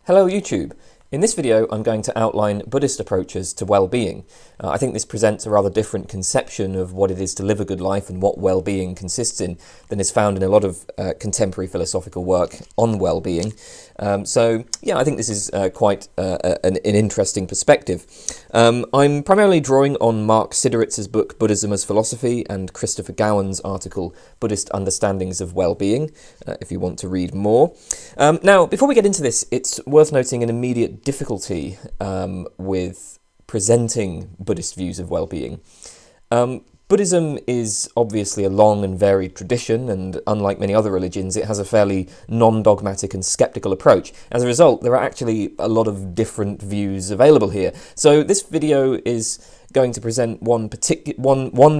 Hello YouTube. In this video I'm going to outline Buddhist approaches to well-being. I think this presents a rather different conception of what it is to live a good life and what well-being consists in than is found in a lot of contemporary philosophical work on well-being. I think this is quite an interesting perspective. I'm primarily drawing on Mark Siderits' book Buddhism as Philosophy and Christopher Gowans' article Buddhist Understandings of Well-Being, if you want to read more. Now, before we get into this, it's worth noting an immediate difficulty with presenting Buddhist views of well-being. Buddhism is obviously a long and varied tradition, and unlike many other religions, it has a fairly non-dogmatic and skeptical approach. As a result, there are actually a lot of different views available here. So this video is going to present one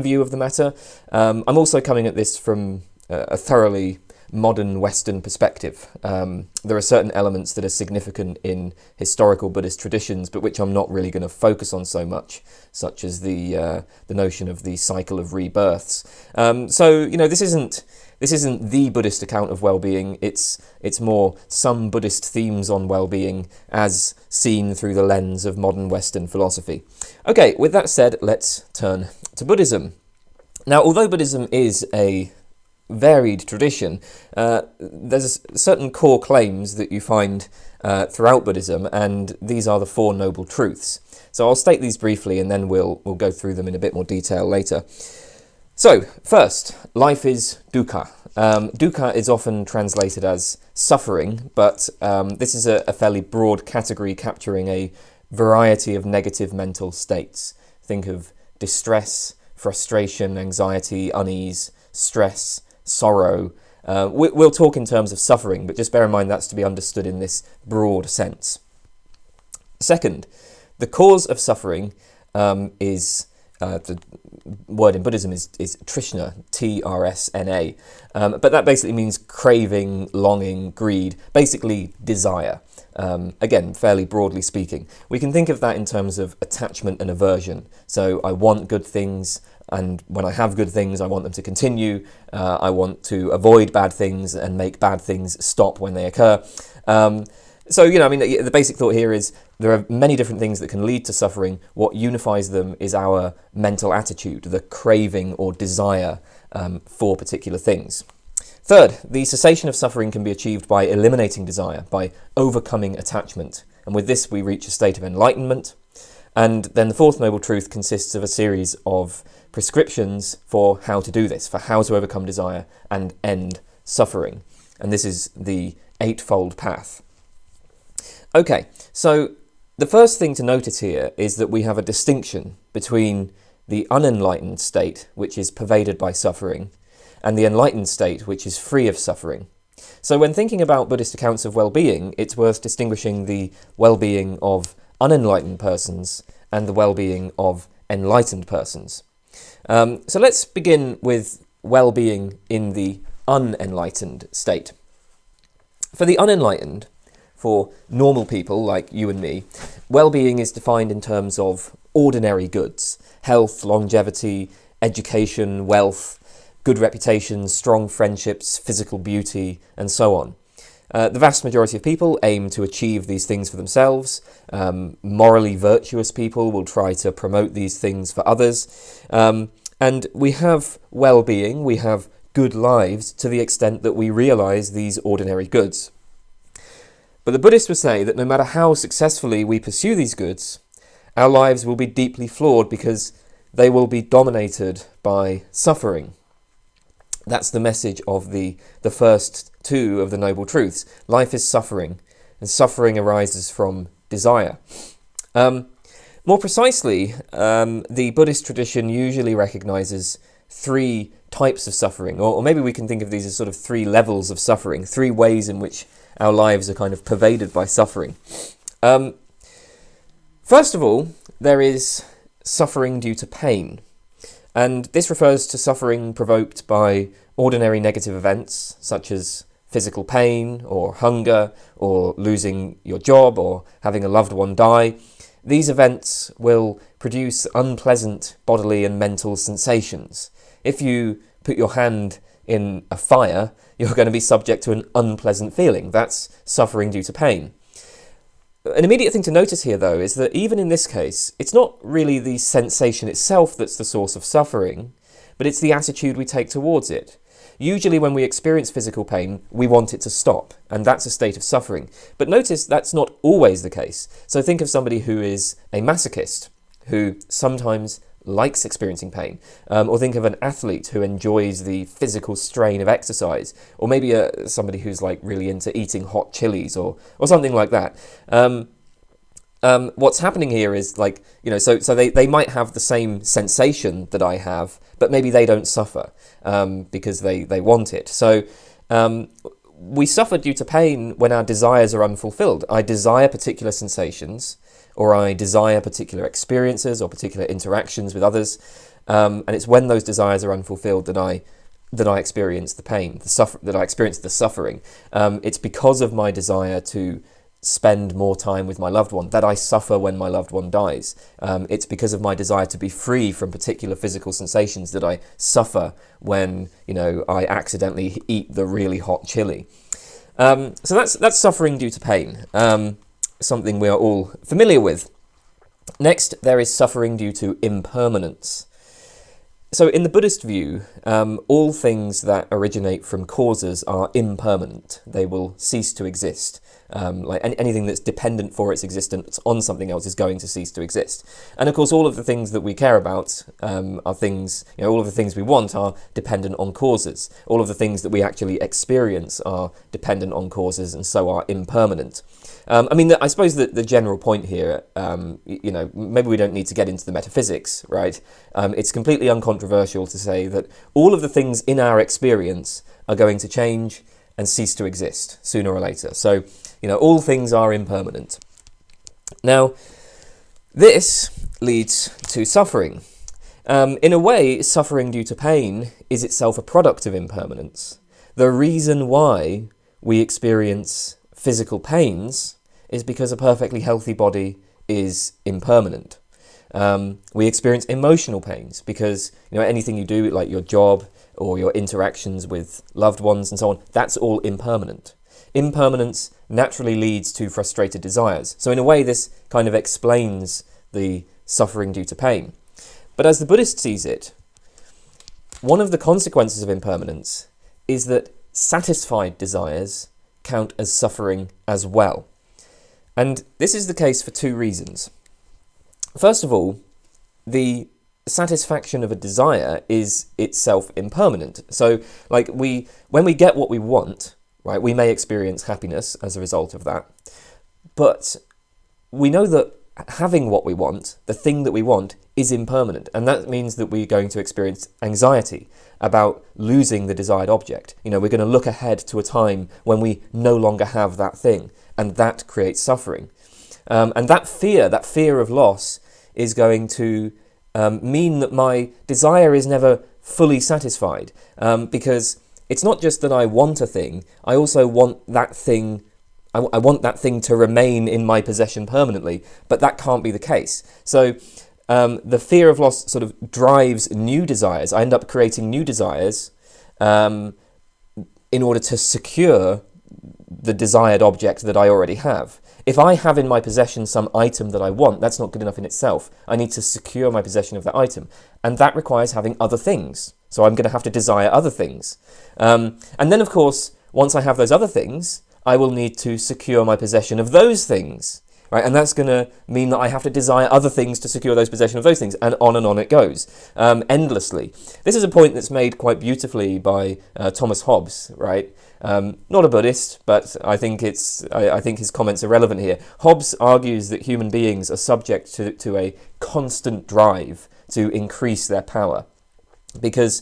view of the matter. I'm also coming at this from a thoroughly modern Western perspective. There are certain elements that are significant in historical Buddhist traditions, but which I'm not really going to focus on so much, such as the notion of the cycle of rebirths. This isn't the Buddhist account of well-being. It's more some Buddhist themes on well-being as seen through the lens of modern Western philosophy. Okay, with that said, let's turn to Buddhism. Now, although Buddhism is a varied tradition, there's certain core claims that you find throughout Buddhism, and these are the Four Noble Truths. So I'll state these briefly and then we'll go through them in a bit more detail later. So, first, life is dukkha. Dukkha is often translated as suffering, but this is a fairly broad category capturing a variety of negative mental states. Think of distress, frustration, anxiety, unease, stress, sorrow. We'll talk in terms of suffering, but just bear in mind that's to be understood in this broad sense. Second, the cause of suffering is, the word in Buddhism is trishna, T-R-S-N-A, but that basically means craving, longing, greed, basically desire. Again, fairly broadly speaking. We can think of that in terms of attachment and aversion. So I want good things, and when I have good things, I want them to continue. I want to avoid bad things and make bad things stop when they occur. The basic thought here is there are many different things that can lead to suffering. What unifies them is our mental attitude, the craving or desire for particular things. Third, the cessation of suffering can be achieved by eliminating desire, by overcoming attachment. And with this, we reach a state of enlightenment. And then the fourth noble truth consists of a series of prescriptions for how to do this, for how to overcome desire and end suffering. And this is the Eightfold Path. Okay, so the first thing to notice here is that we have a distinction between the unenlightened state, which is pervaded by suffering, and the enlightened state, which is free of suffering. So when thinking about Buddhist accounts of well-being, it's worth distinguishing the well-being of unenlightened persons and the well-being of enlightened persons. So let's begin with well-being in the unenlightened state. For the unenlightened, for normal people like you and me, well-being is defined in terms of ordinary goods: health, longevity, education, wealth, good reputation, strong friendships, physical beauty, and so on. The vast majority of people aim to achieve these things for themselves. Morally virtuous people will try to promote these things for others. And we have well-being, we have good lives to the extent that we realise these ordinary goods. But the Buddhists would say that no matter how successfully we pursue these goods, our lives will be deeply flawed because they will be dominated by suffering. That's the message of the first two of the Noble Truths. Life is suffering, and suffering arises from desire. More precisely, the Buddhist tradition usually recognises three types of suffering, or maybe we can think of these as sort of three levels of suffering, three ways in which our lives are kind of pervaded by suffering. First of all, there is suffering due to pain. And this refers to suffering provoked by ordinary negative events, such as physical pain, or hunger, or losing your job, or having a loved one die. These events will produce unpleasant bodily and mental sensations. If you put your hand in a fire, you're going to be subject to an unpleasant feeling. That's suffering due to pain. An immediate thing to notice here, though, is that even in this case, it's not really the sensation itself that's the source of suffering, but it's the attitude we take towards it. Usually when we experience physical pain, we want it to stop, and that's a state of suffering. But notice that's not always the case. So think of somebody who is a masochist, who sometimes likes experiencing pain, or think of an athlete who enjoys the physical strain of exercise, or maybe somebody who's like really into eating hot chilies or something like that. What's happening here is like, so they might have the same sensation that I have, but maybe they don't suffer because they want it. So we suffer due to pain when our desires are unfulfilled. I desire particular sensations, or I desire particular experiences or particular interactions with others, and it's when those desires are unfulfilled that I experience the pain, that I experience the suffering. It's because of my desire to spend more time with my loved one that I suffer when my loved one dies. It's because of my desire to be free from particular physical sensations that I suffer when I accidentally eat the really hot chili. So that's suffering due to pain. Something we are all familiar with. Next, there is suffering due to impermanence. So in the Buddhist view, all things that originate from causes are impermanent. They will cease to exist. Like anything that's dependent for its existence on something else is going to cease to exist. And of course, all of the things that we care about are things, all of the things we want are dependent on causes. All of the things that we actually experience are dependent on causes and so are impermanent. I suppose that the general point here, maybe we don't need to get into the metaphysics, right? It's completely uncontroversial to say that all of the things in our experience are going to change and cease to exist sooner or later. So, all things are impermanent. Now, this leads to suffering. In a way, suffering due to pain is itself a product of impermanence. The reason why we experience physical pains is because a perfectly healthy body is impermanent. We experience emotional pains because anything you do, like your job or your interactions with loved ones and so on, that's all impermanent. Impermanence naturally leads to frustrated desires. So in a way, this kind of explains the suffering due to pain. But as the Buddhist sees it, one of the consequences of impermanence is that satisfied desires count as suffering as well. And this is the case for two reasons. First of all, the satisfaction of a desire is itself impermanent. So, when we get what we want, right, we may experience happiness as a result of that. But we know that having what we want, the thing that we want, is impermanent. And that means that we're going to experience anxiety about losing the desired object. We're going to look ahead to a time when we no longer have that thing. And that creates suffering. And that fear of loss is going to mean that my desire is never fully satisfied. Because it's not just that I want a thing, I also want that thing, I want that thing to remain in my possession permanently, but that can't be the case. So the fear of loss sort of drives new desires. I end up creating new desires in order to secure the desired object that I already have. If I have in my possession some item that I want, that's not good enough in itself. I need to secure my possession of that item. And that requires having other things. So I'm going to have to desire other things. And then, of course, once I have those other things, I will need to secure my possession of those things. Right? And that's going to mean that I have to desire other things to secure those possession of those things, and on it goes, endlessly. This is a point that's made quite beautifully by Thomas Hobbes, right? Not a Buddhist, but I think his comments are relevant here. Hobbes argues that human beings are subject to a constant drive to increase their power, because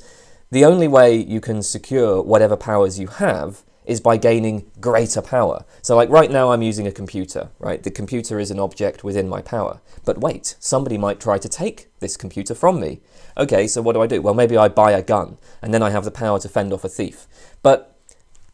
the only way you can secure whatever powers you have is by gaining greater power. So like right now I'm using a computer, right? The computer is an object within my power. But wait, somebody might try to take this computer from me. Okay, so what do? Well, maybe I buy a gun, and then I have the power to fend off a thief. But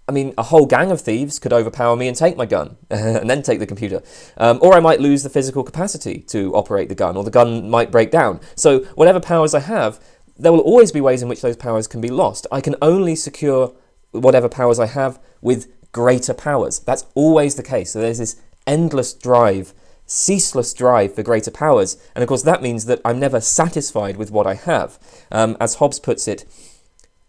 I mean, a whole gang of thieves could overpower me and take my gun, and then take the computer. Or I might lose the physical capacity to operate the gun, or the gun might break down. So whatever powers I have, there will always be ways in which those powers can be lost. I can only secure whatever powers I have with greater powers. That's always the case. So there's this endless drive, ceaseless drive for greater powers. And of course that means that I'm never satisfied with what I have. As Hobbes puts it,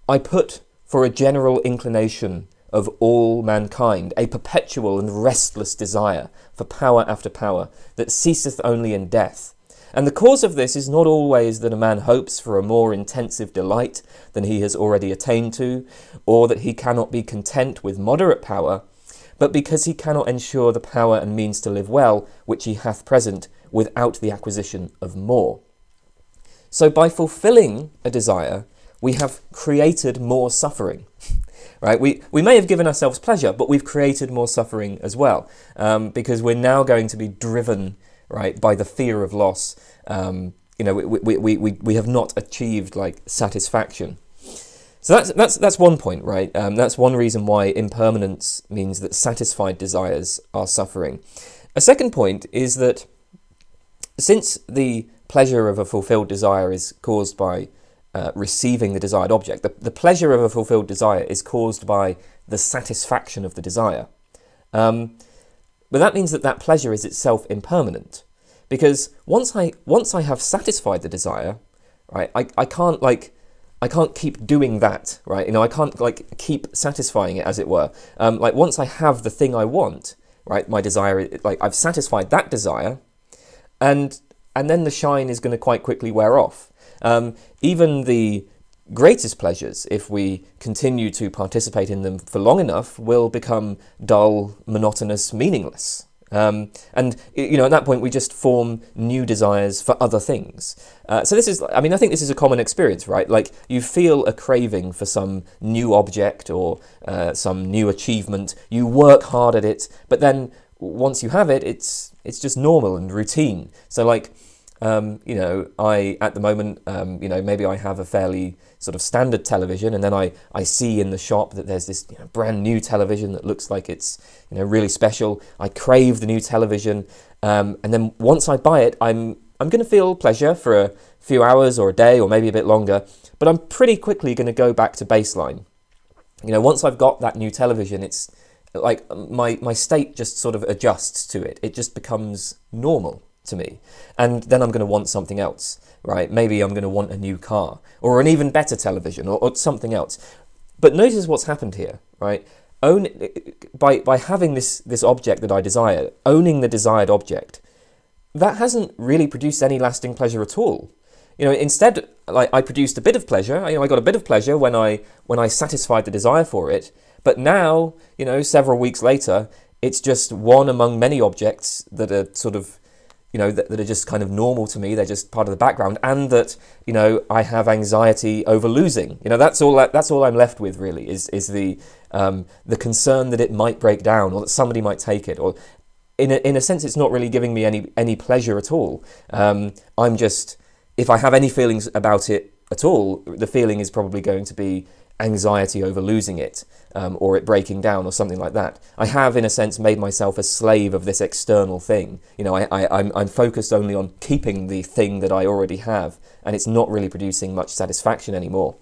I put for a general inclination of all mankind a perpetual and restless desire for power after power that ceaseth only in death. And the cause of this is not always that a man hopes for a more intensive delight than he has already attained to, or that he cannot be content with moderate power, but because he cannot ensure the power and means to live well which he hath present without the acquisition of more. So by fulfilling a desire, we have created more suffering. Right? We may have given ourselves pleasure, but we've created more suffering as well, because we're now going to be driven, right, by the fear of loss. We have not achieved like satisfaction. So that's one point, right? That's one reason why impermanence means that satisfied desires are suffering. A second point is that since the pleasure of a fulfilled desire is caused by receiving the desired object, the pleasure of a fulfilled desire is caused by the satisfaction of the desire. But that means that pleasure is itself impermanent, because once I have satisfied the desire, right, I can't keep doing that, right? I can't like keep satisfying it, as it were. Once I have the thing I want, right, my desire, like I've satisfied that desire, and then the shine is going to quite quickly wear off. Even the greatest pleasures, if we continue to participate in them for long enough, will become dull, monotonous, meaningless. And at that point we just form new desires for other things. So this is, I think this is a common experience, right? Like you feel a craving for some new object or some new achievement. You work hard at it, but then once you have it, it's just normal and routine. So like, I, at the moment, maybe I have a fairly sort of standard television, and then I see in the shop that there's this brand new television that looks like it's, really special. I crave the new television. And then once I buy it, I'm going to feel pleasure for a few hours or a day or maybe a bit longer, but I'm pretty quickly going to go back to baseline. Once I've got that new television, it's like my state just sort of adjusts to it. It just becomes normal to me. And then I'm going to want something else, right? Maybe I'm going to want a new car or an even better television or something else. But notice what's happened here, right? By having this object that I desire, owning the desired object, that hasn't really produced any lasting pleasure at all. Instead, like I produced a bit of pleasure. I got a bit of pleasure when I satisfied the desire for it. But now, several weeks later, it's just one among many objects that are sort of, that are just kind of normal to me. They're just part of the background, and that, I have anxiety over losing. That's all I'm left with really is the concern that it might break down or that somebody might take it, or in a sense, it's not really giving me any pleasure at all. I'm just, if I have any feelings about it at all, the feeling is probably going to be anxiety over losing it, or it breaking down or something like that. I have, in a sense, made myself a slave of this external thing. I'm focused only on keeping the thing that I already have, and it's not really producing much satisfaction anymore.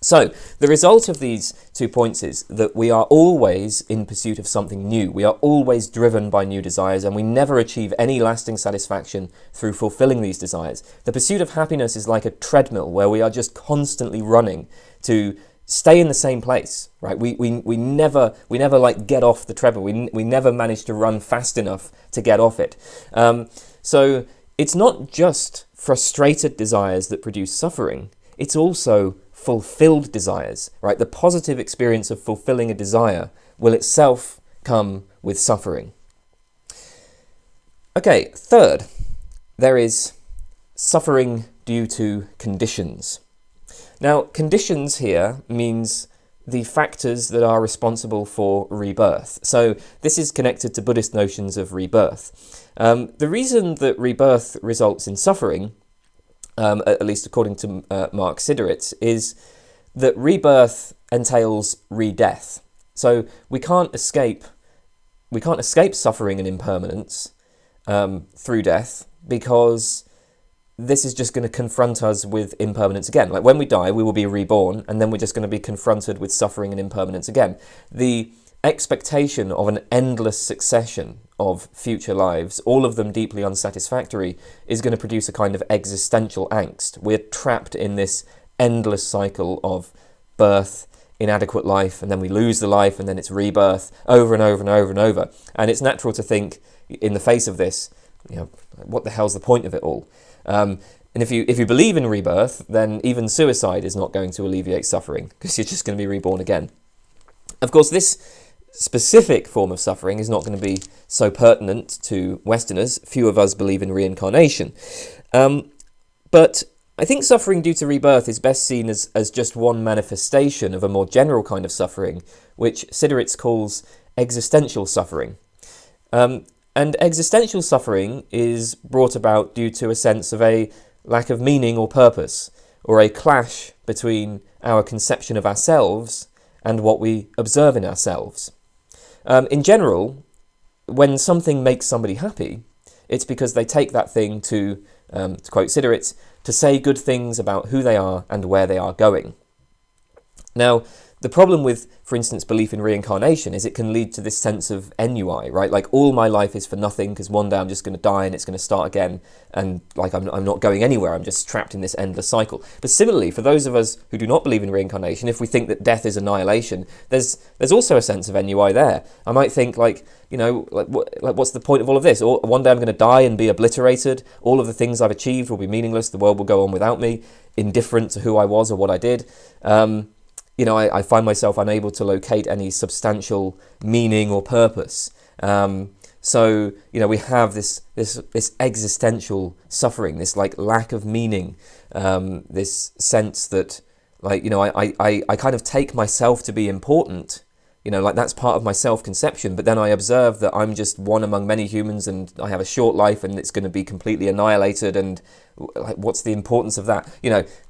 So the result of these 2 points is that we are always in pursuit of something new. We are always driven by new desires, and we never achieve any lasting satisfaction through fulfilling these desires. The pursuit of happiness is like a treadmill where we are just constantly running to stay in the same place, right? We never like get off the treadmill. We never manage to run fast enough to get off it. So it's not just frustrated desires that produce suffering. It's also fulfilled desires, right? The positive experience of fulfilling a desire will itself come with suffering. Okay, third, there is suffering due to conditions. Now, conditions here means the factors that are responsible for rebirth. So this is connected to Buddhist notions of rebirth. The reason that rebirth results in suffering, at least according to Mark Siderits, is that rebirth entails re-death. So we can't escape suffering and impermanence through death, because this is just going to confront us with impermanence again. Like when we die, we will be reborn, and then we're just going to be confronted with suffering and impermanence again. The expectation of an endless succession of future lives, all of them deeply unsatisfactory, is going to produce a kind of existential angst. We're trapped in this endless cycle of birth, inadequate life, and then we lose the life, and then it's rebirth over and over and over and over. And it's natural to think, in the face of this, what the hell's the point of it all? And if you believe in rebirth, then even suicide is not going to alleviate suffering, because you're just going to be reborn again. Of course, this specific form of suffering is not going to be so pertinent to Westerners. Few of us believe in reincarnation. But I think suffering due to rebirth is best seen as just one manifestation of a more general kind of suffering, which Siderits calls existential suffering. And existential suffering is brought about due to a sense of a lack of meaning or purpose, or a clash between our conception of ourselves and what we observe in ourselves. In general, when something makes somebody happy, it's because they take that thing to quote Siderits, to say good things about who they are and where they are going. Now, the problem with, for instance, belief in reincarnation is it can lead to this sense of ennui, right? Like, all my life is for nothing because one day I'm just going to die and it's going to start again, and like I'm not going anywhere, I'm just trapped in this endless cycle. But similarly, for those of us who do not believe in reincarnation, if we think that death is annihilation, there's also a sense of ennui there. I might think what's the point of all of this? Or one day I'm going to die and be obliterated, all of the things I've achieved will be meaningless, the world will go on without me, indifferent to who I was or what I did. I find myself unable to locate any substantial meaning or purpose. So we have this existential suffering, this lack of meaning, this sense that I kind of take myself to be important. That's part of my self-conception, but then I observe that I'm just one among many humans and I have a short life and it's going to be completely annihilated, and what's the importance of that?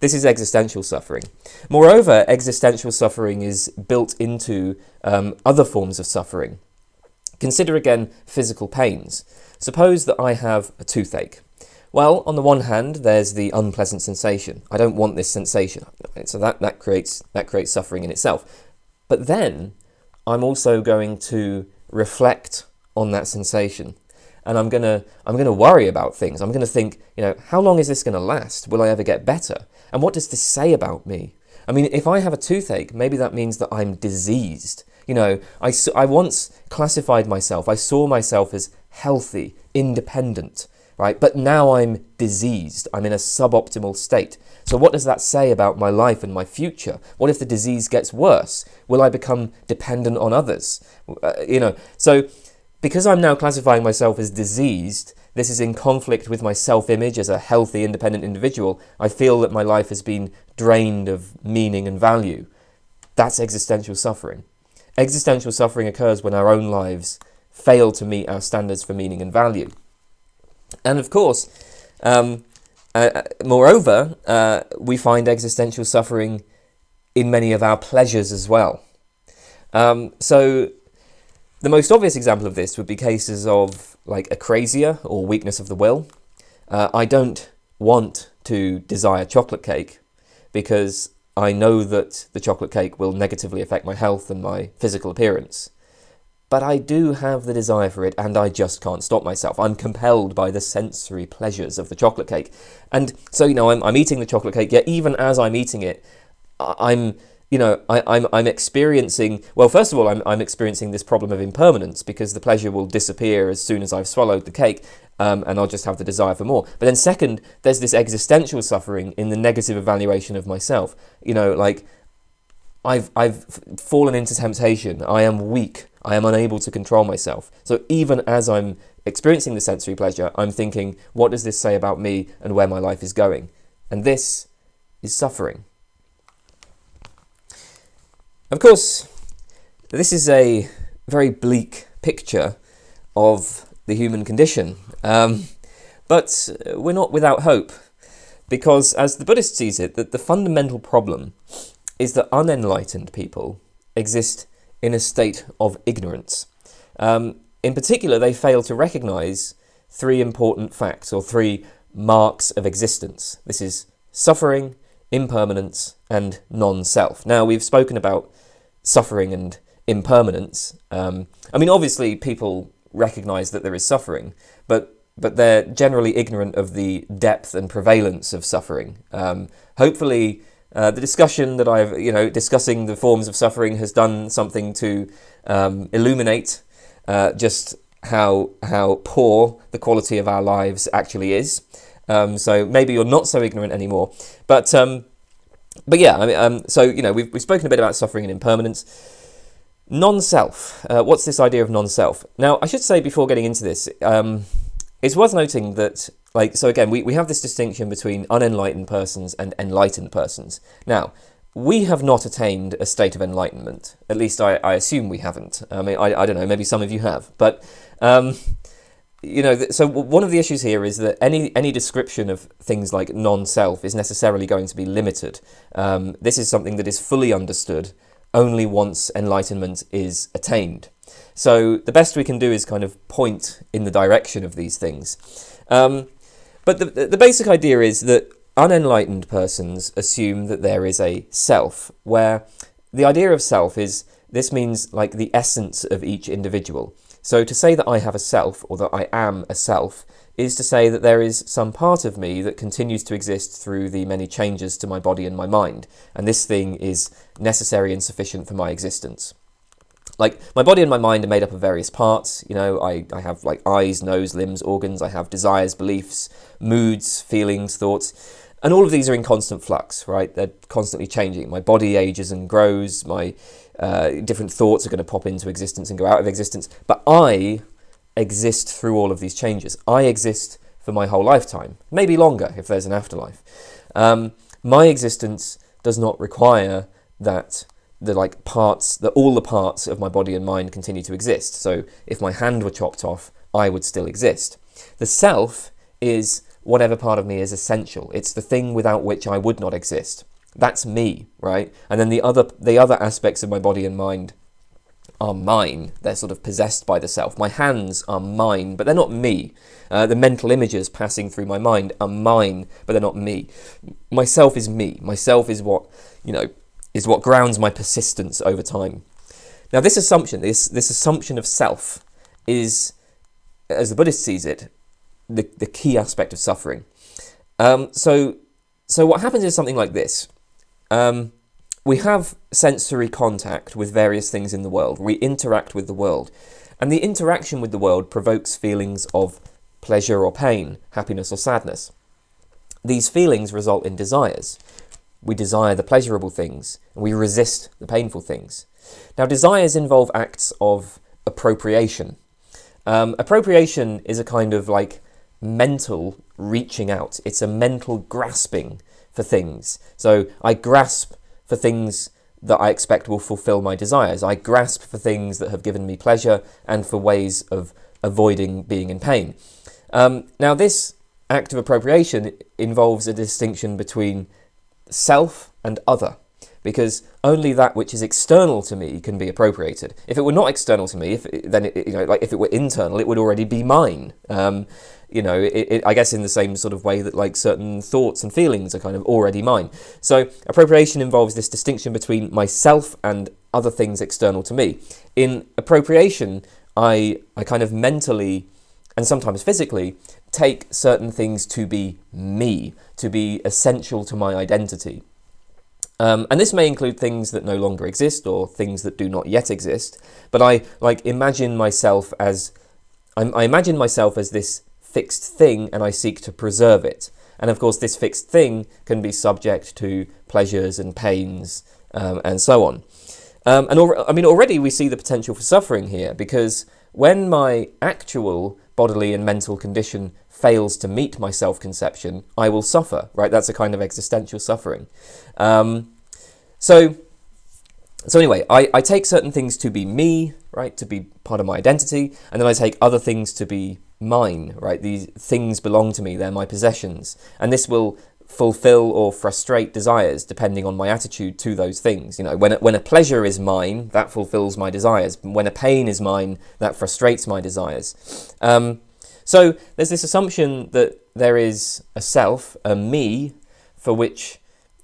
This is existential suffering. Moreover, existential suffering is built into other forms of suffering. Consider again physical pains. Suppose that I have a toothache. Well, on the one hand, there's the unpleasant sensation. I don't want this sensation, so that creates suffering in itself. But then I'm also going to reflect on that sensation, and I'm gonna worry about things. I'm gonna think, how long is this gonna last? Will I ever get better? And what does this say about me? I mean, if I have a toothache, maybe that means that I'm diseased. I once classified myself. I saw myself as healthy, independent, right? But now I'm diseased. I'm in a suboptimal state. So what does that say about my life and my future? What if the disease gets worse? Will I become dependent on others? So because I'm now classifying myself as diseased, this is in conflict with my self-image as a healthy, independent individual. I feel that my life has been drained of meaning and value. That's existential suffering. Existential suffering occurs when our own lives fail to meet our standards for meaning and value. And of course, moreover, we find existential suffering in many of our pleasures as well. So the most obvious example of this would be cases of acrasia or weakness of the will. I don't want to desire chocolate cake because I know that the chocolate cake will negatively affect my health and my physical appearance. But I do have the desire for it, and I just can't stop myself. I'm compelled by the sensory pleasures of the chocolate cake. And so, I'm eating the chocolate cake, yet even as I'm eating it, I'm experiencing, well, first of all, I'm experiencing this problem of impermanence, because the pleasure will disappear as soon as I've swallowed the cake, and I'll just have the desire for more. But then second, there's this existential suffering in the negative evaluation of myself. I've fallen into temptation. I am weak. I am unable to control myself. So even as I'm experiencing the sensory pleasure, I'm thinking, what does this say about me and where my life is going? And this is suffering. Of course, this is a very bleak picture of the human condition. But we're not without hope, because as the Buddhist sees it, that the fundamental problem is that unenlightened people exist in a state of ignorance. In particular, they fail to recognize three important facts, or three marks of existence. This is suffering, impermanence, and non-self. Now, we've spoken about suffering and impermanence. Obviously, people recognise that there is suffering, but they're generally ignorant of the depth and prevalence of suffering. Hopefully, the discussion that I've, discussing the forms of suffering has done something to illuminate just how poor the quality of our lives actually is. So maybe you're not so ignorant anymore. But yeah, we've spoken a bit about suffering and impermanence. Non-self. What's this idea of non-self? Now, I should say before getting into this, it's worth noting that, we have this distinction between unenlightened persons and enlightened persons. Now, we have not attained a state of enlightenment. At least I assume we haven't. I mean, I don't know, maybe some of you have. But, so one of the issues here is that any description of things like non-self is necessarily going to be limited. This is something that is fully understood only once enlightenment is attained. So the best we can do is kind of point in the direction of these things. But the basic idea is that unenlightened persons assume that there is a self, where the idea of self is, this means like the essence of each individual. So to say that I have a self, or that I am a self, is to say that there is some part of me that continues to exist through the many changes to my body and my mind, and this thing is necessary and sufficient for my existence. Like, my body and my mind are made up of various parts. I have like eyes, nose, limbs, organs. I have desires, beliefs, moods, feelings, thoughts. And all of these are in constant flux, right? They're constantly changing. My body ages and grows. My different thoughts are going to pop into existence and go out of existence. But I exist through all of these changes. I exist for my whole lifetime. Maybe longer if there's an afterlife. My existence does not require that all the parts of my body and mind continue to exist. So if my hand were chopped off, I would still exist. The self is whatever part of me is essential. It's the thing without which I would not exist. That's me, right? And then the other aspects of my body and mind are mine. They're sort of possessed by the self. My hands are mine, but they're not me. The mental images passing through my mind are mine, but they're not me. Myself is me. Myself is what grounds my persistence over time. Now, this assumption of self is, as the Buddhist sees it, the key aspect of suffering. So what happens is something like this. We have sensory contact with various things in the world. We interact with the world. And the interaction with the world provokes feelings of pleasure or pain, happiness or sadness. These feelings result in desires. We desire the pleasurable things, and we resist the painful things. Now, desires involve acts of appropriation. Appropriation is a kind of like mental reaching out. It's a mental grasping for things. So I grasp for things that I expect will fulfill my desires. I grasp for things that have given me pleasure and for ways of avoiding being in pain. Now, this act of appropriation involves a distinction between self and other, because only that which is external to me can be appropriated. If it were not external to me, if it were internal, it would already be mine. I guess in the same sort of way that like certain thoughts and feelings are kind of already mine. So appropriation involves this distinction between myself and other things external to me. In appropriation, I kind of mentally and sometimes physically take certain things to be me, to be essential to my identity. And this may include things that no longer exist or things that do not yet exist, but I imagine myself as this fixed thing, and I seek to preserve it. And of course, this fixed thing can be subject to pleasures and pains and so on. Already we see the potential for suffering here, because when my actual bodily and mental condition fails to meet my self-conception, I will suffer, right? That's a kind of existential suffering. So anyway, I take certain things to be me, right, to be part of my identity, and then I take other things to be mine, right? These things belong to me, they're my possessions, and this will fulfill or frustrate desires depending on my attitude to those things. When a pleasure is mine, that fulfills my desires. When a pain is mine, that frustrates my desires. So there's this assumption that there is a self, a me, for which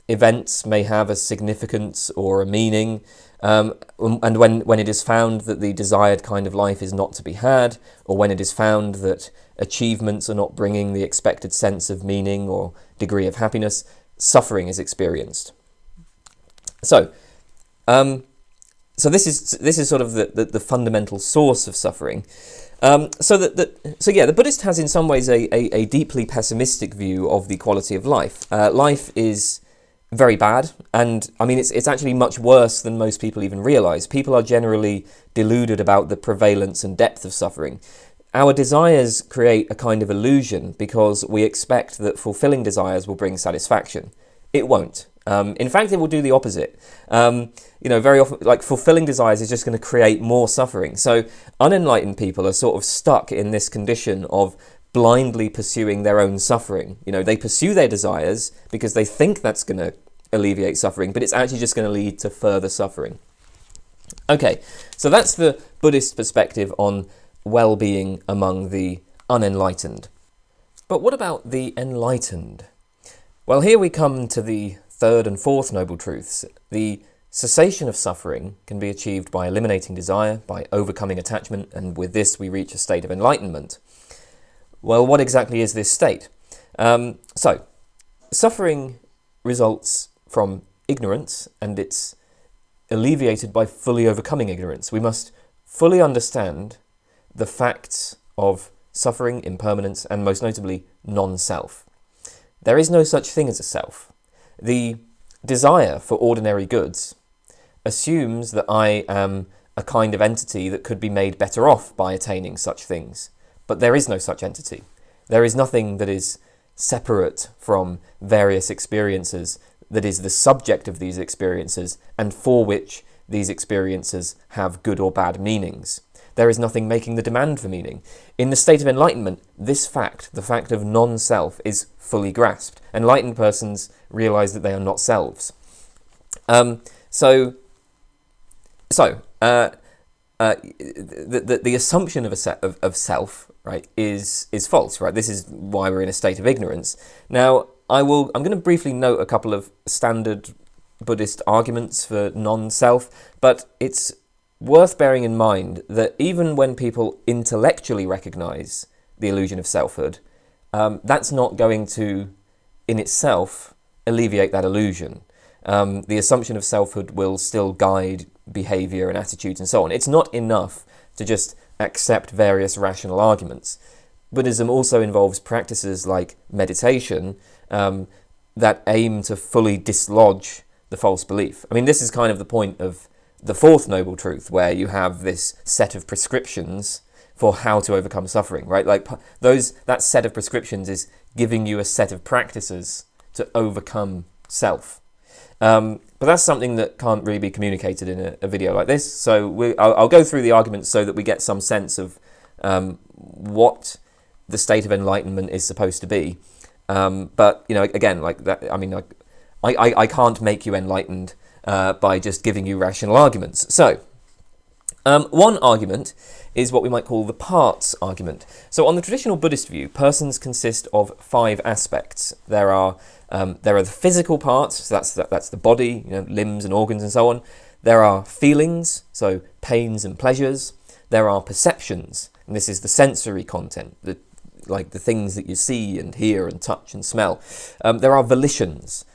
events may have a significance or a meaning, and when it is found that the desired kind of life is not to be had, or when it is found that achievements are not bringing the expected sense of meaning or degree of happiness, suffering is experienced. So this is sort of the fundamental source of suffering. The Buddhist has in some ways a deeply pessimistic view of the quality of life. Life is very bad, and I mean it's actually much worse than most people even realise. People are generally deluded about the prevalence and depth of suffering. Our desires create a kind of illusion because we expect that fulfilling desires will bring satisfaction. It won't. In fact, it will do the opposite. Very often, like, fulfilling desires is just going to create more suffering. So unenlightened people are sort of stuck in this condition of blindly pursuing their own suffering. They pursue their desires because they think that's going to alleviate suffering, but it's actually just going to lead to further suffering. Okay, so that's the Buddhist perspective on well-being among the unenlightened. But what about the enlightened? Well, here we come to the third and fourth noble truths. The cessation of suffering can be achieved by eliminating desire, by overcoming attachment, and with this we reach a state of enlightenment. Well, what exactly is this state? Suffering results from ignorance, and it's alleviated by fully overcoming ignorance. We must fully understand the facts of suffering, impermanence, and most notably, non-self. There is no such thing as a self. The desire for ordinary goods assumes that I am a kind of entity that could be made better off by attaining such things. But there is no such entity. There is nothing that is separate from various experiences, that is the subject of these experiences, and for which these experiences have good or bad meanings. There is nothing making the demand for meaning. In the state of enlightenment, this fact, the fact of non-self, is fully grasped. Enlightened persons realize that they are not selves. The assumption of self, right, is false, right? This is why we're in a state of ignorance. Now, I'm going to briefly note a couple of standard Buddhist arguments for non-self, but it's worth bearing in mind that even when people intellectually recognize the illusion of selfhood, that's not going to, in itself, alleviate that illusion. The assumption of selfhood will still guide behavior and attitudes and so on. It's not enough to just accept various rational arguments. Buddhism also involves practices like meditation that aim to fully dislodge the false belief. I mean, this is kind of the point of the fourth noble truth, where you have this set of prescriptions for how to overcome suffering, right? Like that set of prescriptions is giving you a set of practices to overcome self. But that's something that can't really be communicated in a video like this. So I'll go through the arguments so that we get some sense of what the state of enlightenment is supposed to be. But again, like that. I mean, I can't make you enlightened by just giving you rational arguments. So, one argument is what we might call the parts argument. So on the traditional Buddhist view, persons consist of 5 aspects. There are the physical parts, so that's the body, limbs and organs and so on. There are feelings, so pains and pleasures. There are perceptions, and this is the sensory content, like the things that you see and hear and touch and smell. There are volitions,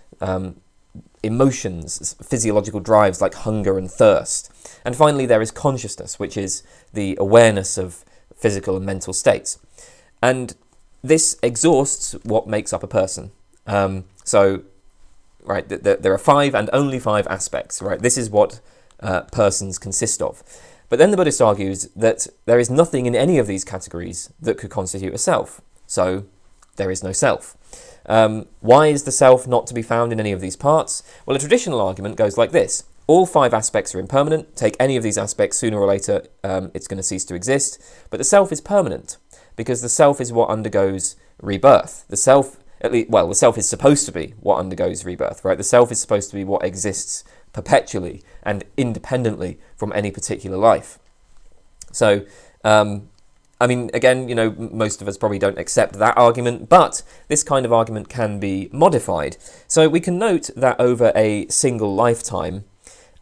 emotions, physiological drives like hunger and thirst. And finally, there is consciousness, which is the awareness of physical and mental states. And this exhausts what makes up a person. Right, there are 5 and only 5 aspects, right? This is what persons consist of. But then the Buddhist argues that there is nothing in any of these categories that could constitute a self. So there is no self. Why is the self not to be found in any of these parts? Well, a traditional argument goes like this. All 5 aspects are impermanent. Take any of these aspects, sooner or later, it's going to cease to exist. But the self is permanent, because the self is what undergoes rebirth. The self is supposed to be what undergoes rebirth, right? The self is supposed to be what exists perpetually and independently from any particular life. So, I mean, again, most of us probably don't accept that argument, but this kind of argument can be modified. So we can note that over a single lifetime,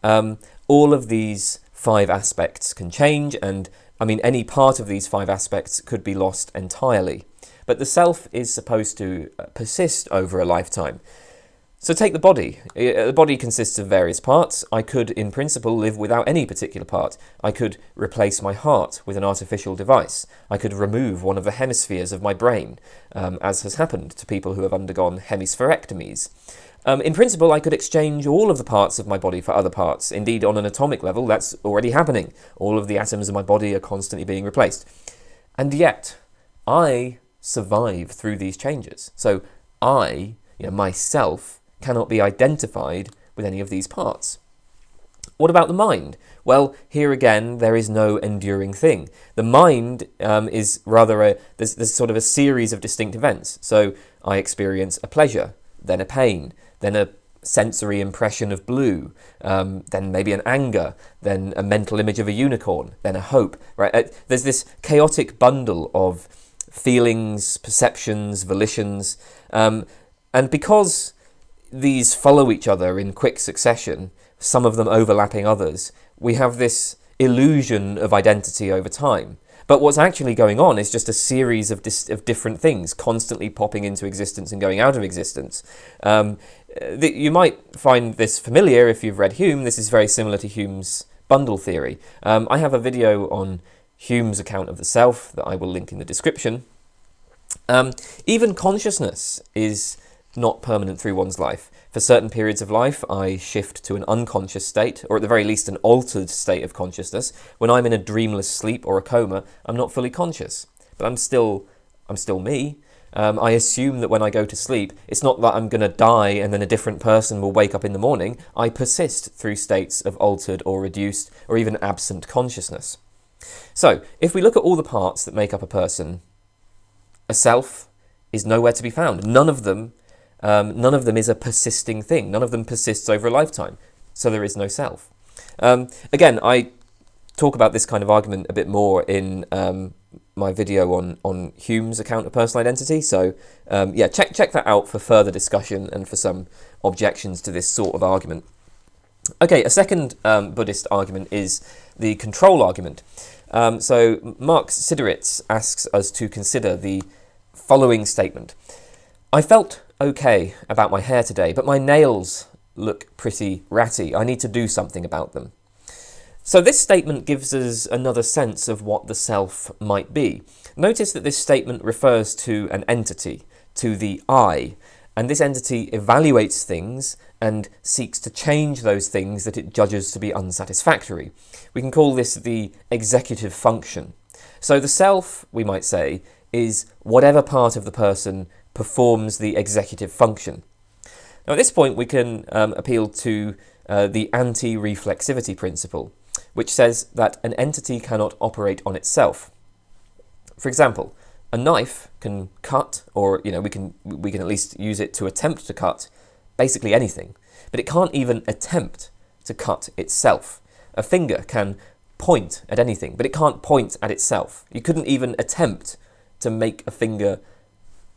all of these 5 aspects can change, and I mean, any part of these 5 aspects could be lost entirely. But the self is supposed to persist over a lifetime. So take the body. The body consists of various parts. I could, in principle, live without any particular part. I could replace my heart with an artificial device. I could remove one of the hemispheres of my brain, as has happened to people who have undergone hemispherectomies. In principle, I could exchange all of the parts of my body for other parts. Indeed, on an atomic level, that's already happening. All of the atoms of my body are constantly being replaced. And yet, I survive through these changes. So I, myself, cannot be identified with any of these parts. What about the mind? Well, here again, there is no enduring thing. The mind is rather there's sort of a series of distinct events. So I experience a pleasure, then a pain, then a sensory impression of blue, then maybe an anger, then a mental image of a unicorn, then a hope. Right? There's this chaotic bundle of feelings, perceptions, volitions, and because these follow each other in quick succession, some of them overlapping others, we have this illusion of identity over time. But what's actually going on is just a series of different things constantly popping into existence and going out of existence. You might find this familiar if you've read Hume. This is very similar to Hume's bundle theory. I have a video on Hume's account of the self that I will link in the description. Even consciousness is not permanent through one's life. For certain periods of life, I shift to an unconscious state, or at the very least an altered state of consciousness. When I'm in a dreamless sleep or a coma, I'm not fully conscious, but I'm still me. I assume that when I go to sleep, it's not that I'm going to die and then a different person will wake up in the morning. I persist through states of altered or reduced or even absent consciousness. So, if we look at all the parts that make up a person, a self is nowhere to be found. None of them is a persisting thing. None of them persists over a lifetime. So there is no self. Again, I talk about this kind of argument a bit more in my video on Hume's account of personal identity. So check that out for further discussion and for some objections to this sort of argument. Okay, a second Buddhist argument is the control argument. So Mark Siderits asks us to consider the following statement. I felt okay about my hair today, but my nails look pretty ratty. I need to do something about them. So this statement gives us another sense of what the self might be. Notice that this statement refers to an entity, to the I, and this entity evaluates things and seeks to change those things that it judges to be unsatisfactory. We can call this the executive function. So the self, we might say, is whatever part of the person performs the executive function. Now at this point we can appeal to the anti-reflexivity principle, which says that an entity cannot operate on itself. For example, a knife can cut, or we can at least use it to attempt to cut basically anything, but it can't even attempt to cut itself. A finger can point at anything, but it can't point at itself. You couldn't even attempt to make a finger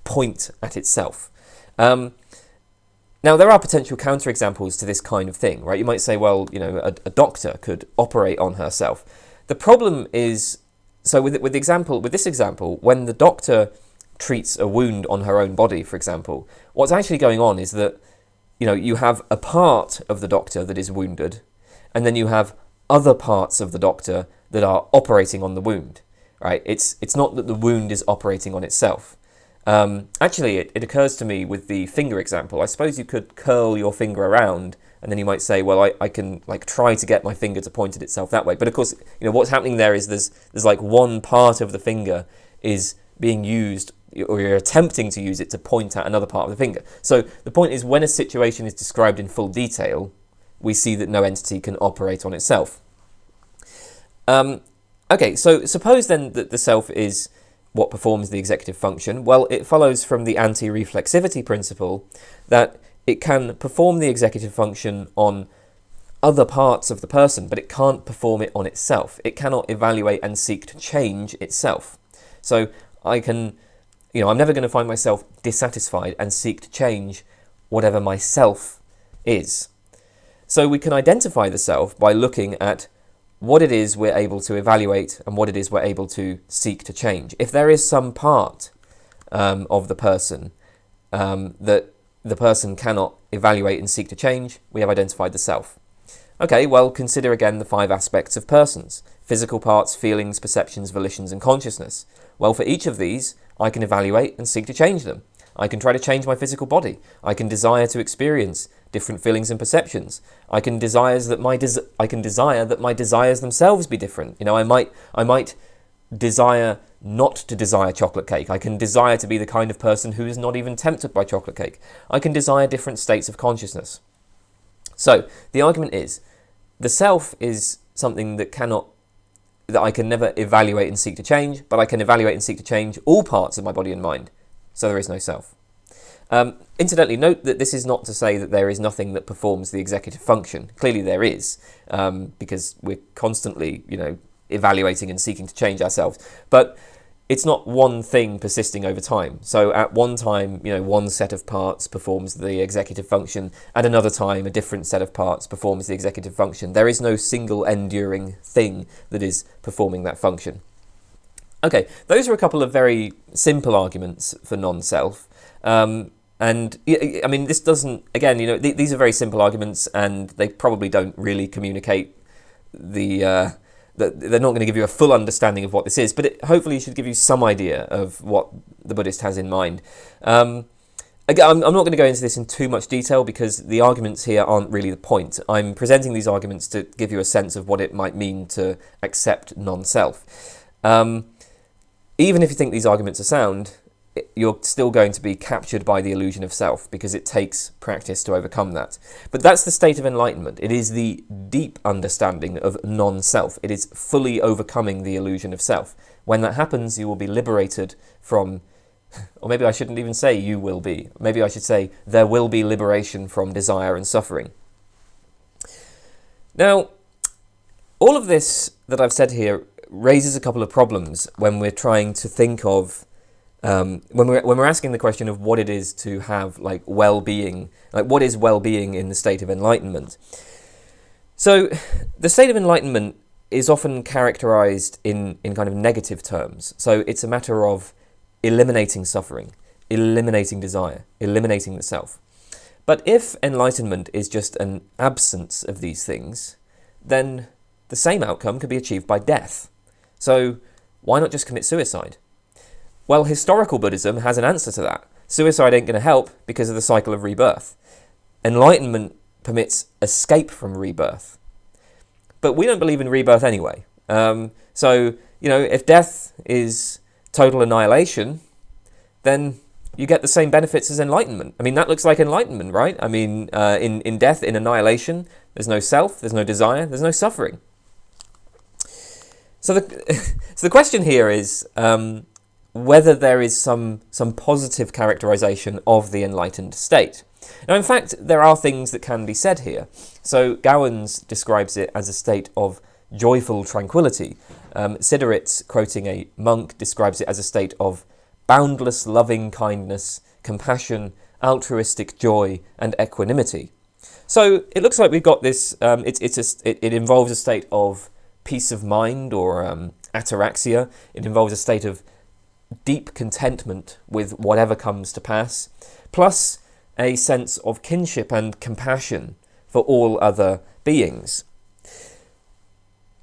point at itself. Now, there are potential counterexamples to this kind of thing, right? You might say, well, a doctor could operate on herself. The problem is, so with this example, when the doctor treats a wound on her own body, for example, what's actually going on is that, you have a part of the doctor that is wounded, and then you have other parts of the doctor that are operating on the wound, right? It's not that the wound is operating on itself. Actually, it occurs to me with the finger example. I suppose you could curl your finger around, and then you might say, well, I can try to get my finger to point at itself that way. But of course, what's happening there is there's one part of the finger is being used, or you're attempting to use it to point at another part of the finger. So the point is, when a situation is described in full detail, we see that no entity can operate on itself. Okay, so suppose then that the self is what performs the executive function. Well, it follows from the anti-reflexivity principle that it can perform the executive function on other parts of the person, but it can't perform it on itself. It cannot evaluate and seek to change itself. So I can, I'm never going to find myself dissatisfied and seek to change whatever myself is. So we can identify the self by looking at what it is we're able to evaluate and what it is we're able to seek to change. If there is some part of the person that the person cannot evaluate and seek to change, we have identified the self. Okay, well, consider again the 5 aspects of persons: physical parts, feelings, perceptions, volitions, and consciousness. Well, for each of these, I can evaluate and seek to change them. I can try to change my physical body. I can desire to experience different feelings and perceptions. I can desire that my desires themselves be different. I might desire not to desire chocolate cake. I can desire to be the kind of person who is not even tempted by chocolate cake. I can desire different states of consciousness. So the argument is, the self is something that I can never evaluate and seek to change, but I can evaluate and seek to change all parts of my body and mind. So there is no self. Incidentally, note that this is not to say that there is nothing that performs the executive function. Clearly there is, because we're constantly, evaluating and seeking to change ourselves. But it's not one thing persisting over time. So at one time, one set of parts performs the executive function. At another time, a different set of parts performs the executive function. There is no single enduring thing that is performing that function. Okay, those are a couple of very simple arguments for non-self. And I mean, this doesn't, again, these are very simple arguments, and they probably don't really communicate they're not going to give you a full understanding of what this is, but it hopefully should give you some idea of what the Buddhist has in mind. Again, I'm not going to go into this in too much detail because the arguments here aren't really the point. I'm presenting these arguments to give you a sense of what it might mean to accept non-self. Even if you think these arguments are sound, you're still going to be captured by the illusion of self because it takes practice to overcome that. But that's the state of enlightenment. It is the deep understanding of non-self. It is fully overcoming the illusion of self. When that happens, you will be liberated from, or maybe I shouldn't even say you will be. Maybe I should say there will be liberation from desire and suffering. Now, all of this that I've said here raises a couple of problems when we're trying to think of when we're asking the question of what it is to have well-being, what is well-being in the state of enlightenment. So the state of enlightenment is often characterized in kind of negative terms. So it's a matter of eliminating suffering, eliminating desire, eliminating the self. But if enlightenment is just an absence of these things, then the same outcome could be achieved by death. So why not just commit suicide? Well, historical Buddhism has an answer to that. Suicide ain't going to help because of the cycle of rebirth. Enlightenment permits escape from rebirth. But we don't believe in rebirth anyway. So, if death is total annihilation, then you get the same benefits as enlightenment. I mean, that looks like enlightenment, right? I mean, in death, in annihilation, there's no self, there's no desire, there's no suffering. So the question here is whether there is some positive characterization of the enlightened state. Now, in fact, there are things that can be said here. So Gowans describes it as a state of joyful tranquility. Siderits, quoting a monk, describes it as a state of boundless loving kindness, compassion, altruistic joy, and equanimity. So it looks like we've got this, it involves a state of peace of mind or ataraxia. It involves a state of deep contentment with whatever comes to pass, plus a sense of kinship and compassion for all other beings.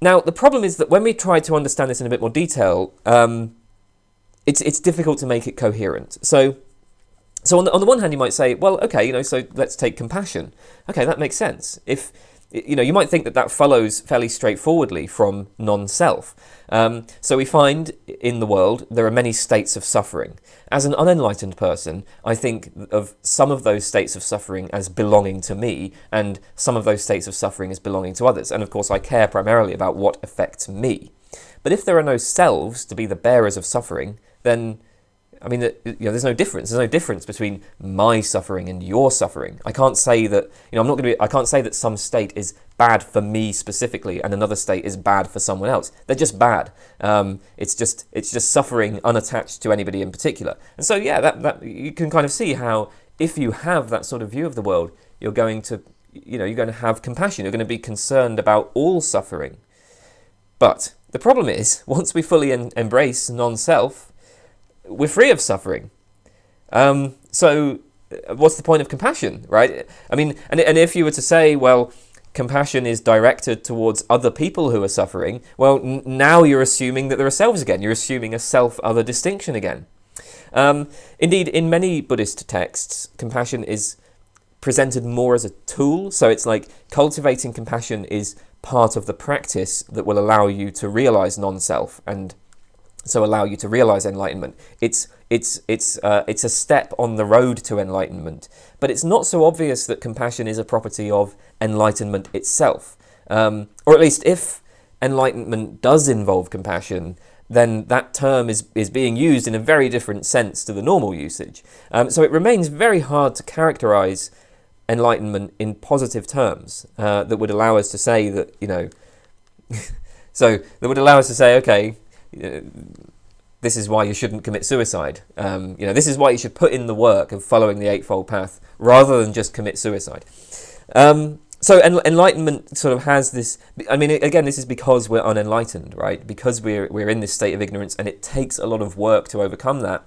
Now, the problem is that when we try to understand this in a bit more detail, it's difficult to make it coherent. So on the one hand, you might say, well, okay, so let's take compassion. Okay, that makes sense. If you might think that follows fairly straightforwardly from non-self. So we find in the world there are many states of suffering. As an unenlightened person, I think of some of those states of suffering as belonging to me, and some of those states of suffering as belonging to others. And of course, I care primarily about what affects me. But if there are no selves to be the bearers of suffering, then I mean, there's no difference. There's no difference between my suffering and your suffering. I can't say that, I can't say that some state is bad for me specifically and another state is bad for someone else. They're just bad. It's just suffering unattached to anybody in particular. And so, yeah, that you can kind of see how if you have that sort of view of the world, you're going to have compassion. You're going to be concerned about all suffering. But the problem is, once we fully embrace non-self, we're free of suffering. So what's the point of compassion, right? I mean, and if you were to say, well, compassion is directed towards other people who are suffering, well, now you're assuming that there are selves again. You're assuming a self-other distinction again. Indeed, in many Buddhist texts, compassion is presented more as a tool. So it's like cultivating compassion is part of the practice that will allow you to realize non-self and so allow you to realize enlightenment. It's a step on the road to enlightenment, but it's not so obvious that compassion is a property of enlightenment itself. Or at least if enlightenment does involve compassion, then that term is being used in a very different sense to the normal usage. So it remains very hard to characterize enlightenment in positive terms that would allow us to say that, so that would allow us to say, okay, this is why you shouldn't commit suicide. This is why you should put in the work of following the Eightfold Path rather than just commit suicide. So enlightenment sort of has this. I mean, again, this is because we're unenlightened, right? Because we're in this state of ignorance, and it takes a lot of work to overcome that.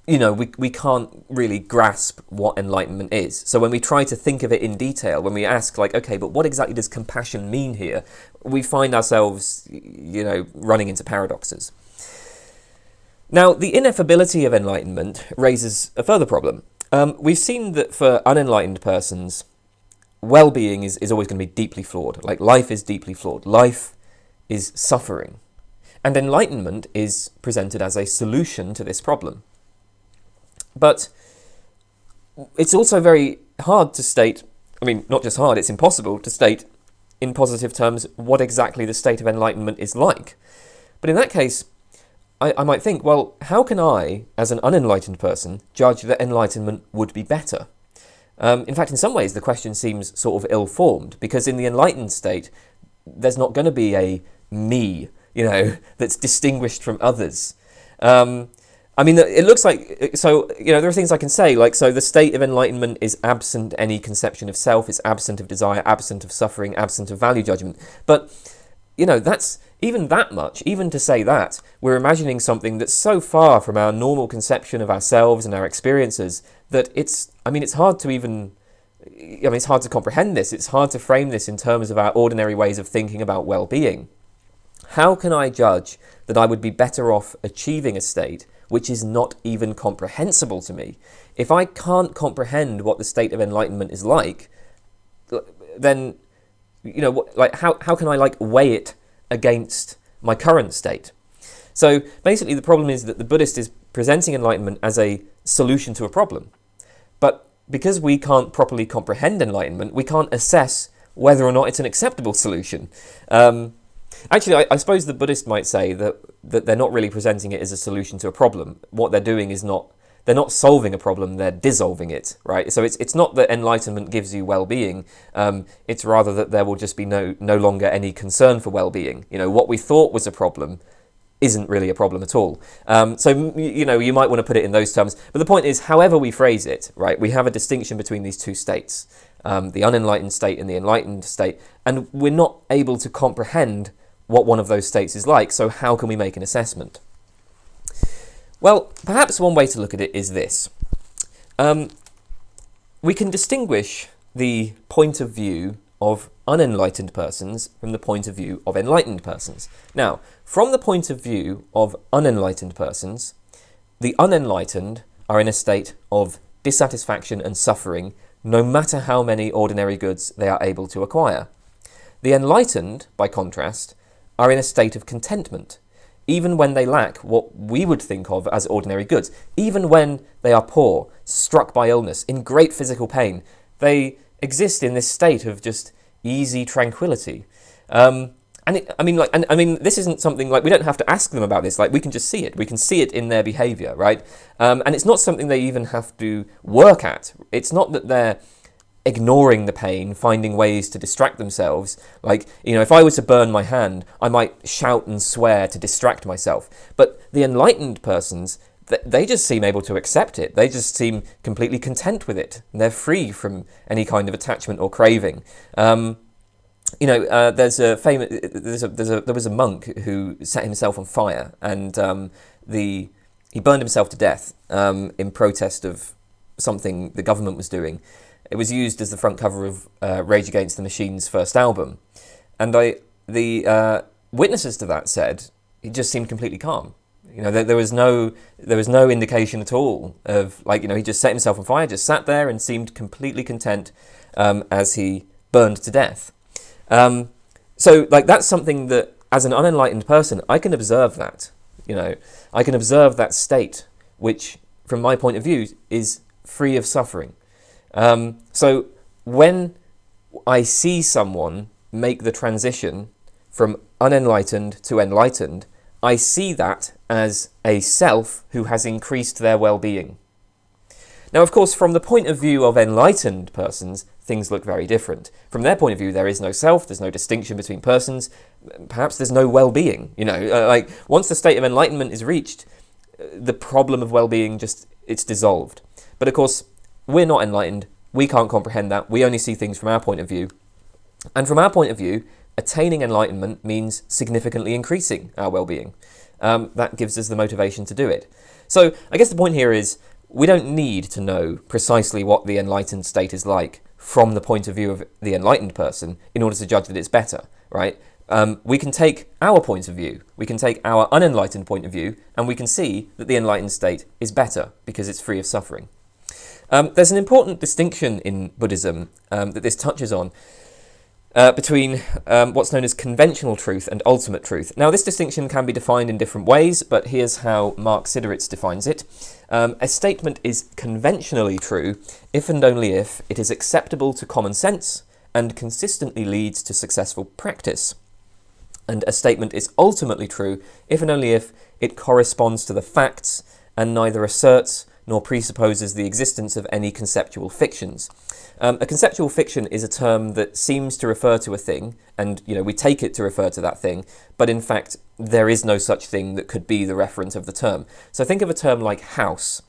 We can't really grasp what enlightenment is. So when we try to think of it in detail, when we ask, like, okay, but what exactly does compassion mean here? We find ourselves, running into paradoxes. Now, the ineffability of enlightenment raises a further problem. We've seen that for unenlightened persons, well-being is always going to be deeply flawed. Like, life is deeply flawed. Life is suffering. And enlightenment is presented as a solution to this problem. But it's also very hard to state, I mean, not just hard, it's impossible to state in positive terms what exactly the state of enlightenment is like. But in that case, I might think, well, how can I, as an unenlightened person, judge that enlightenment would be better? In fact, in some ways, the question seems sort of ill-formed, because in the enlightened state, there's not going to be a me, that's distinguished from others. I mean, it looks like, so, there are things I can say, like, so the state of enlightenment is absent any conception of self, it's absent of desire, absent of suffering, absent of value judgment. But, that's, even that much, even to say that, we're imagining something that's so far from our normal conception of ourselves and our experiences that it's hard to even, it's hard to comprehend this, it's hard to frame this in terms of our ordinary ways of thinking about well-being. How can I judge that I would be better off achieving a state which is not even comprehensible to me? If I can't comprehend what the state of enlightenment is like, then, how can I, weigh it against my current state? So basically the problem is that the Buddhist is presenting enlightenment as a solution to a problem. But because we can't properly comprehend enlightenment, we can't assess whether or not it's an acceptable solution. Actually, I suppose the Buddhist might say that they're not really presenting it as a solution to a problem. What they're doing is they're not solving a problem, they're dissolving it, right? So it's not that enlightenment gives you well-being, it's rather that there will just be no longer any concern for well-being. What we thought was a problem isn't really a problem at all. So you might want to put it in those terms. But the point is, however we phrase it, right, we have a distinction between these two states, the unenlightened state and the enlightened state, and we're not able to comprehend what one of those states is like, so how can we make an assessment? Well, perhaps one way to look at it is this. We can distinguish the point of view of unenlightened persons from the point of view of enlightened persons. Now, from the point of view of unenlightened persons, the unenlightened are in a state of dissatisfaction and suffering, no matter how many ordinary goods they are able to acquire. The enlightened, by contrast, are in a state of contentment, even when they lack what we would think of as ordinary goods, even when they are poor, struck by illness, in great physical pain. They exist in this state of just easy tranquility. And this isn't something like we don't have to ask them about this. Like, we can just see it. We can see it in their behaviour, right? And it's not something they even have to work at. It's not that they're ignoring the pain, finding ways to distract themselves. Like, if I was to burn my hand, I might shout and swear to distract myself. But the enlightened persons, they just seem able to accept it. They just seem completely content with it. They're free from any kind of attachment or craving. There was a monk who set himself on fire, and he burned himself to death in protest of something the government was doing. It was used as the front cover of Rage Against the Machine's first album, and the witnesses to that said he just seemed completely calm. There was no indication at all of he just set himself on fire, just sat there and seemed completely content as he burned to death. So that's something that, as an unenlightened person, I can observe that. I can observe that state, which, from my point of view, is free of suffering. So when I see someone make the transition from unenlightened to enlightened, I see that as a self who has increased their well-being. Now, of course, from the point of view of enlightened persons, things look very different. From their point of view, there is no self, there's no distinction between persons, perhaps there's no well-being. Once the state of enlightenment is reached, the problem of well-being it's dissolved. But of course, we're not enlightened, we can't comprehend that, we only see things from our point of view. And from our point of view, attaining enlightenment means significantly increasing our well-being. That gives us the motivation to do it. So I guess the point here is, we don't need to know precisely what the enlightened state is like from the point of view of the enlightened person in order to judge that it's better, right? We can take our point of view, we can take our unenlightened point of view, and we can see that the enlightened state is better because it's free of suffering. There's an important distinction in Buddhism that this touches on between what's known as conventional truth and ultimate truth. Now, this distinction can be defined in different ways, but here's how Mark Siderits defines it. A statement is conventionally true if and only if it is acceptable to common sense and consistently leads to successful practice. And a statement is ultimately true if and only if it corresponds to the facts and neither asserts nor presupposes the existence of any conceptual fictions. A conceptual fiction is a term that seems to refer to a thing, and we take it to refer to that thing, but in fact there is no such thing that could be the referent of the term. So think of a term like house.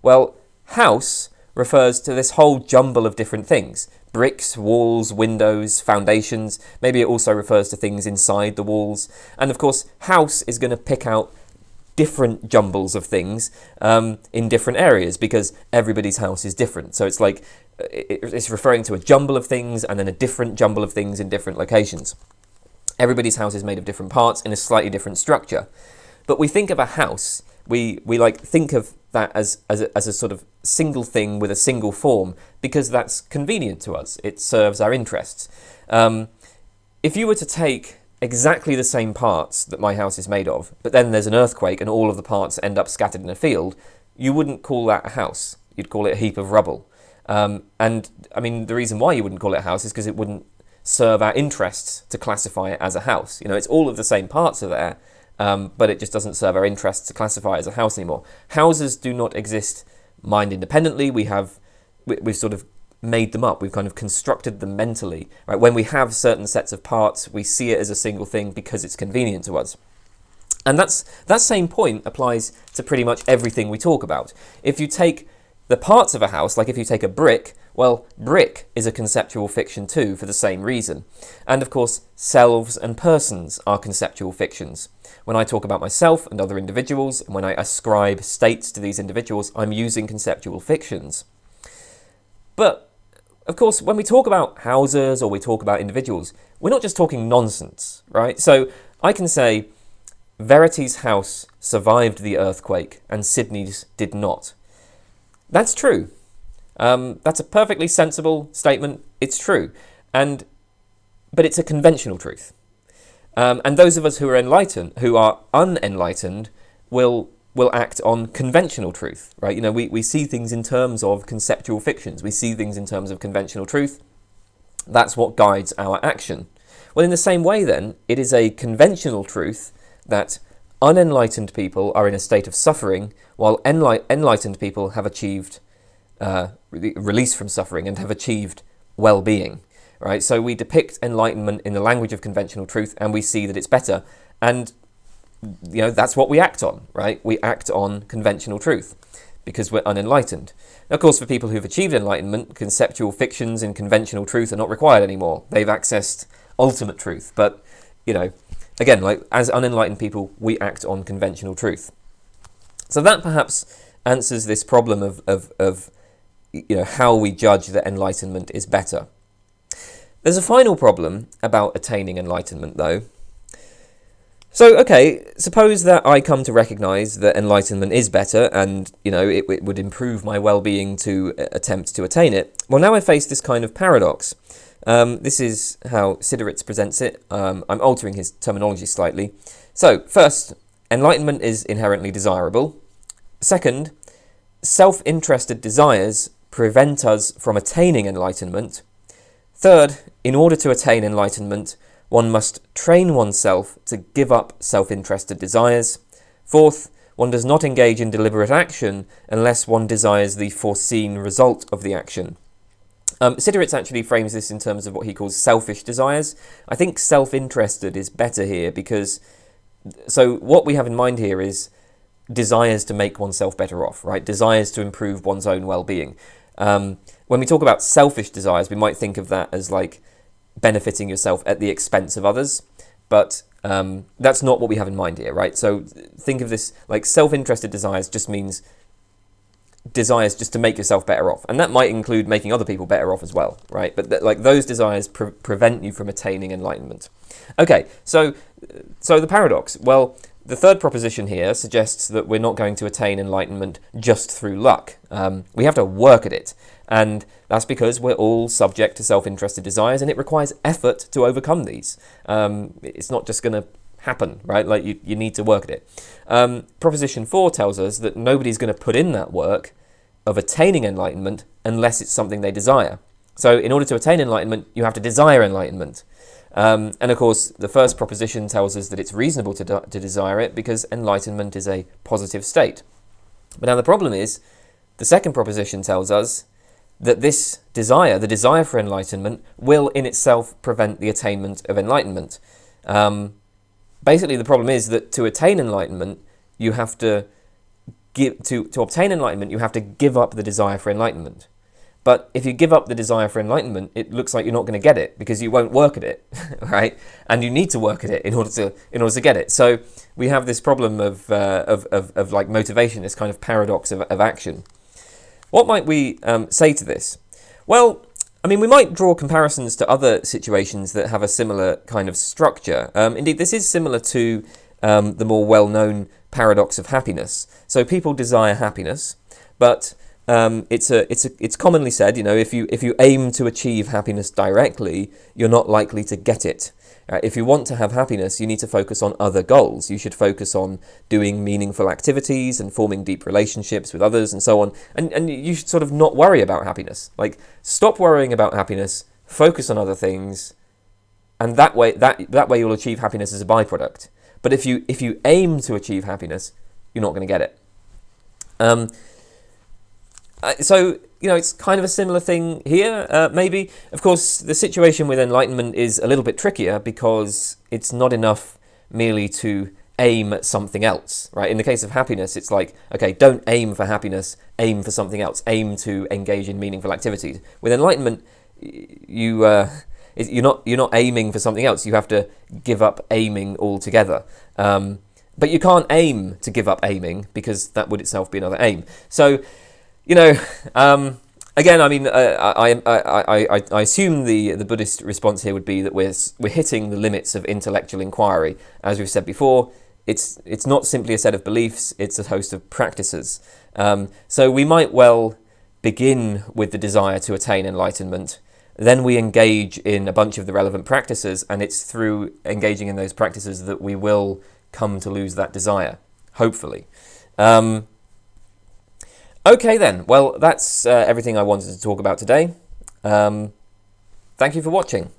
Well, house refers to this whole jumble of different things. Bricks, walls, windows, foundations. Maybe it also refers to things inside the walls. And of course, house is going to pick out different jumbles of things in different areas because everybody's house is different. So it's like it's referring to a jumble of things and then a different jumble of things in different locations. Everybody's house is made of different parts in a slightly different structure. But we think of a house, we think of that as a sort of single thing with a single form because that's convenient to us. It serves our interests. If you were to take exactly the same parts that my house is made of, but then there's an earthquake and all of the parts end up scattered in a field, you wouldn't call that a house. You'd call it a heap of rubble. And I mean, the reason why you wouldn't call it a house is because it wouldn't serve our interests to classify it as a house. It's all of the same parts are there, but it just doesn't serve our interests to classify it as a house anymore. Houses do not exist mind independently. We've sort of made them up. We've kind of constructed them mentally, right? When we have certain sets of parts, we see it as a single thing because it's convenient to us. And that same point applies to pretty much everything we talk about. If you take the parts of a house, like if you take a brick, well, brick is a conceptual fiction too for the same reason. And of course, selves and persons are conceptual fictions. When I talk about myself and other individuals, and when I ascribe states to these individuals, I'm using conceptual fictions. But of course, when we talk about houses or we talk about individuals, we're not just talking nonsense, right? So I can say, Verity's house survived the earthquake and Sydney's did not. That's true. That's a perfectly sensible statement. It's true. But it's a conventional truth. And those of us who are unenlightened, will act on conventional truth, right? We see things in terms of conceptual fictions. We see things in terms of conventional truth. That's what guides our action. Well, in the same way then, it is a conventional truth that unenlightened people are in a state of suffering, while enlightened people have achieved release from suffering and have achieved well-being, right? So we depict enlightenment in the language of conventional truth, and we see that it's better. And, that's what we act on, right? We act on conventional truth because we're unenlightened. Now, of course, for people who've achieved enlightenment, conceptual fictions in conventional truth are not required anymore. They've accessed ultimate truth. But, again, like as unenlightened people, we act on conventional truth. So that perhaps answers this problem of how we judge that enlightenment is better. There's a final problem about attaining enlightenment, though. So, okay, suppose that I come to recognize that enlightenment is better and, it would improve my well-being to attempt to attain it. Well, now I face this kind of paradox. This is how Siderits presents it. I'm altering his terminology slightly. So, first, enlightenment is inherently desirable. Second, self-interested desires prevent us from attaining enlightenment. Third, in order to attain enlightenment, one must train oneself to give up self-interested desires. Fourth, one does not engage in deliberate action unless one desires the foreseen result of the action. Siderits actually frames this in terms of what he calls selfish desires. I think self-interested is better here because, so what we have in mind here is desires to make oneself better off, right? Desires to improve one's own well-being. When we talk about selfish desires, we might think of that as like benefiting yourself at the expense of others, but that's not what we have in mind here, right? So think of this like self-interested desires just means desires just to make yourself better off, and that might include making other people better off as well, right? But those desires prevent you from attaining enlightenment. Okay, so the paradox. Well, the third proposition here suggests that we're not going to attain enlightenment just through luck. We have to work at it. And that's because we're all subject to self-interested desires, and it requires effort to overcome these. It's not just going to happen, right? Like you need to work at it. Proposition 4 tells us that nobody's going to put in that work of attaining enlightenment unless it's something they desire. So in order to attain enlightenment, you have to desire enlightenment. And of course, the first proposition tells us that it's reasonable to desire it because enlightenment is a positive state. But now the problem is, the second proposition tells us that this desire, the desire for enlightenment, will in itself prevent the attainment of enlightenment. Basically, the problem is that to attain enlightenment, you have to obtain enlightenment, you have to give up the desire for enlightenment. But if you give up the desire for enlightenment, it looks like you're not going to get it because you won't work at it, right? And you need to work at it in order to get it. So we have this problem of like motivation, this kind of paradox of action. What might we say to this? Well, I mean, we might draw comparisons to other situations that have a similar kind of structure. Indeed, this is similar to the more well-known paradox of happiness. So people desire happiness, but it's commonly said, if you aim to achieve happiness directly, you're not likely to get it. If you want to have happiness, you need to focus on other goals. You should focus on doing meaningful activities and forming deep relationships with others and so on. And you should sort of not worry about happiness. Like, stop worrying about happiness, focus on other things, and that way you'll achieve happiness as a byproduct. But if you aim to achieve happiness, you're not going to get it. So, it's kind of a similar thing here, maybe. Of course, the situation with enlightenment is a little bit trickier because it's not enough merely to aim at something else, right? In the case of happiness, it's like, okay, don't aim for happiness, aim for something else, aim to engage in meaningful activities. With enlightenment, you're not aiming for something else. You have to give up aiming altogether. But you can't aim to give up aiming because that would itself be another aim. So, again, I mean, I assume the Buddhist response here would be that we're hitting the limits of intellectual inquiry. As we've said before, it's not simply a set of beliefs, it's a host of practices. So we might well begin with the desire to attain enlightenment, then we engage in a bunch of the relevant practices, and it's through engaging in those practices that we will come to lose that desire, hopefully. Okay then, well, that's everything I wanted to talk about today. Thank you for watching.